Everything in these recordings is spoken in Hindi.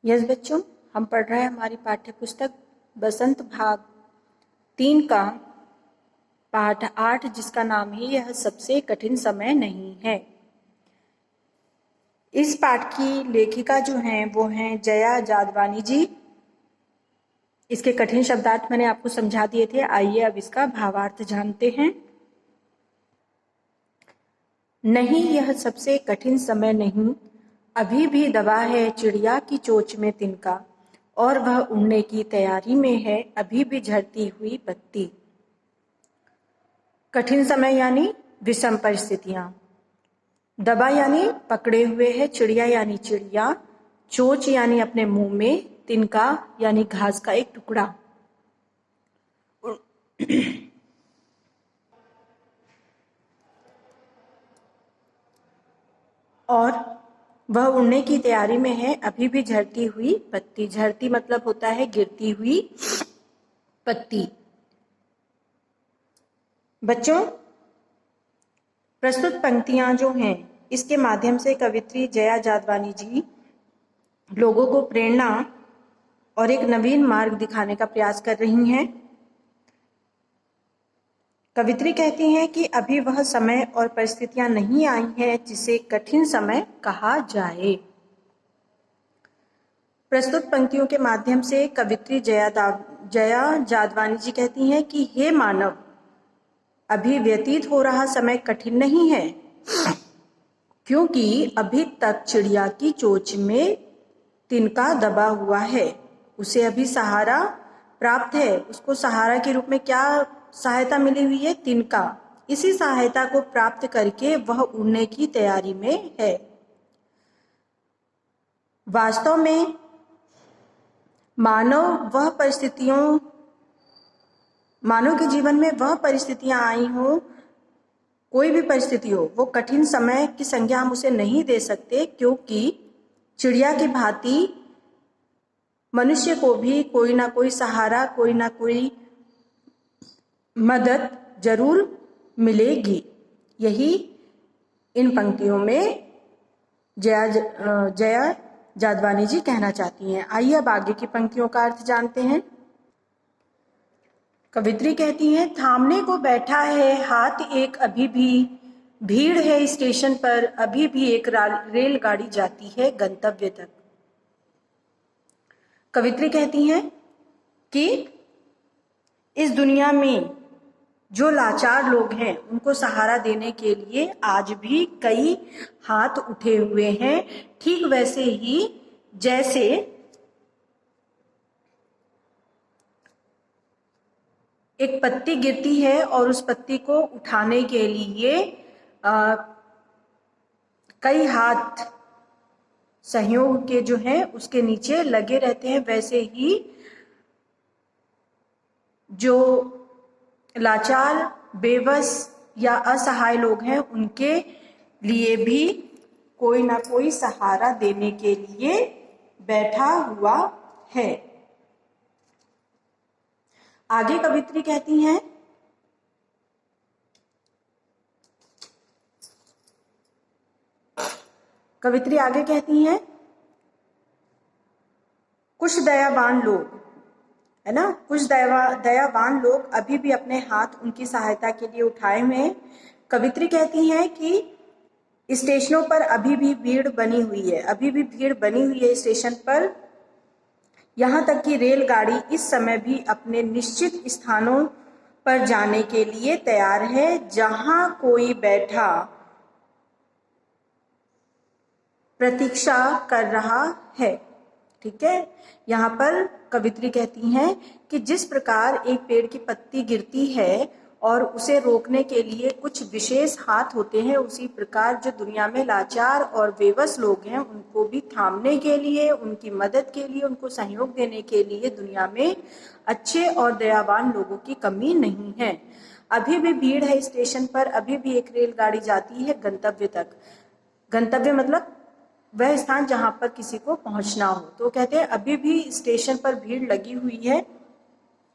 यस बच्चों, हम पढ़ रहे हैं हमारी पाठ्य पुस्तक बसंत भाग 3 का पाठ 8, जिसका नाम है यह सबसे कठिन समय नहीं है। इस पाठ की लेखिका जो हैं वो हैं जया जादवानी जी। इसके कठिन शब्दार्थ मैंने आपको समझा दिए थे। आइए अब इसका भावार्थ जानते हैं। नहीं, यह सबसे कठिन समय नहीं, अभी भी दबा है चिड़िया की चोंच में तिनका, और वह उड़ने की तैयारी में है अभी भी झड़ती हुई पत्ती। कठिन समय यानी विषम परिस्थितियां। दबा यानी पकड़े हुए है, चिड़िया यानी चिड़िया, चोंच यानी अपने मुंह में, तिनका यानी घास का एक टुकड़ा। और वह उड़ने की तैयारी में है अभी भी झड़ती हुई पत्ती। झड़ती मतलब होता है गिरती हुई पत्ती। बच्चों, प्रस्तुत पंक्तियां जो हैं इसके माध्यम से कवित्री जया जादवानी जी लोगों को प्रेरणा और एक नवीन मार्ग दिखाने का प्रयास कर रही हैं। कवित्री कहती हैं कि अभी वह समय और परिस्थितियां नहीं आई हैं जिसे कठिन समय कहा जाए। प्रस्तुत पंक्तियों के माध्यम से कवित्री जया जादवानी जी कहती हैं कि हे मानव, अभी व्यतीत हो रहा समय कठिन नहीं है, क्योंकि अभी तक चिड़िया की चोंच में तिनका दबा हुआ है। उसे अभी सहारा प्राप्त है। उसको सहारा के रूप में क्या सहायता मिली हुई है? तिनका। इसी सहायता को प्राप्त करके वह उड़ने की तैयारी में है। वास्तव में मानव के जीवन में वह परिस्थितियां आई हो, कोई भी परिस्थिति हो, वो कठिन समय की संज्ञा हम उसे नहीं दे सकते, क्योंकि चिड़िया की भांति मनुष्य को भी कोई ना कोई सहारा, कोई ना कोई मदद जरूर मिलेगी। यही इन पंक्तियों में जया जादवानी जी कहना चाहती हैं। आइए अब आगे की पंक्तियों का अर्थ जानते हैं। कवित्री कहती हैं, थामने को बैठा है हाथ एक अभी भी, भीड़ है स्टेशन पर अभी भी एक रेलगाड़ी जाती है गंतव्य तक। कवित्री कहती हैं कि इस दुनिया में जो लाचार लोग हैं उनको सहारा देने के लिए आज भी कई हाथ उठे हुए हैं। ठीक वैसे ही जैसे एक पत्ती गिरती है और उस पत्ती को उठाने के लिए कई हाथ सहयोग के जो हैं उसके नीचे लगे रहते हैं, वैसे ही जो लाचार, बेबस या असहाय लोग हैं उनके लिए भी कोई ना कोई सहारा देने के लिए बैठा हुआ है। आगे कवित्री कहती हैं, कुछ दयावान लोग, है ना, कुछ दयावान लोग अभी भी अपने हाथ उनकी सहायता के लिए उठाए हुए हैं। कवित्री कहती हैं कि स्टेशनों पर अभी भी भीड़ बनी हुई है, स्टेशन पर। यहाँ तक कि रेलगाड़ी इस समय भी अपने निश्चित स्थानों पर जाने के लिए तैयार है, जहां कोई बैठा प्रतीक्षा कर रहा है। ठीक है, यहाँ पर कवित्री कहती हैं कि जिस प्रकार एक पेड़ की पत्ती गिरती है और उसे रोकने के लिए कुछ विशेष हाथ होते हैं, उसी प्रकार जो दुनिया में लाचार और बेबस लोग हैं उनको भी थामने के लिए, उनकी मदद के लिए, उनको सहयोग देने के लिए दुनिया में अच्छे और दयावान लोगों की कमी नहीं है। अभी भी भीड़ है स्टेशन पर, अभी भी एक रेलगाड़ी जाती है गंतव्य तक। गंतव्य मतलब वह स्थान जहां पर किसी को पहुंचना हो। तो कहते हैं अभी भी स्टेशन पर भीड़ लगी हुई है,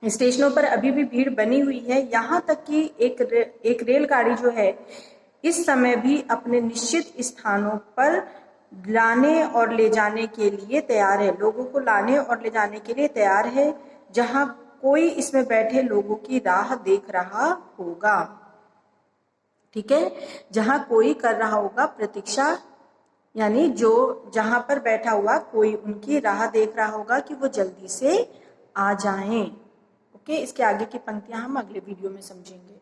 स्टेशनों पर अभी भी भीड़ बनी हुई है। यहाँ तक कि एक रेलगाड़ी जो है इस समय भी अपने निश्चित स्थानों पर लाने और ले जाने के लिए तैयार है, लोगों को लाने और ले जाने के लिए तैयार है, जहां कोई इसमें बैठे लोगों की राह देख रहा होगा। ठीक है, जहां कोई कर रहा होगा प्रतीक्षा, यानी जो जहां पर बैठा हुआ कोई उनकी राह देख रहा होगा कि वो जल्दी से आ जाएं। ओके, इसके आगे की पंक्तियां हम अगले वीडियो में समझेंगे।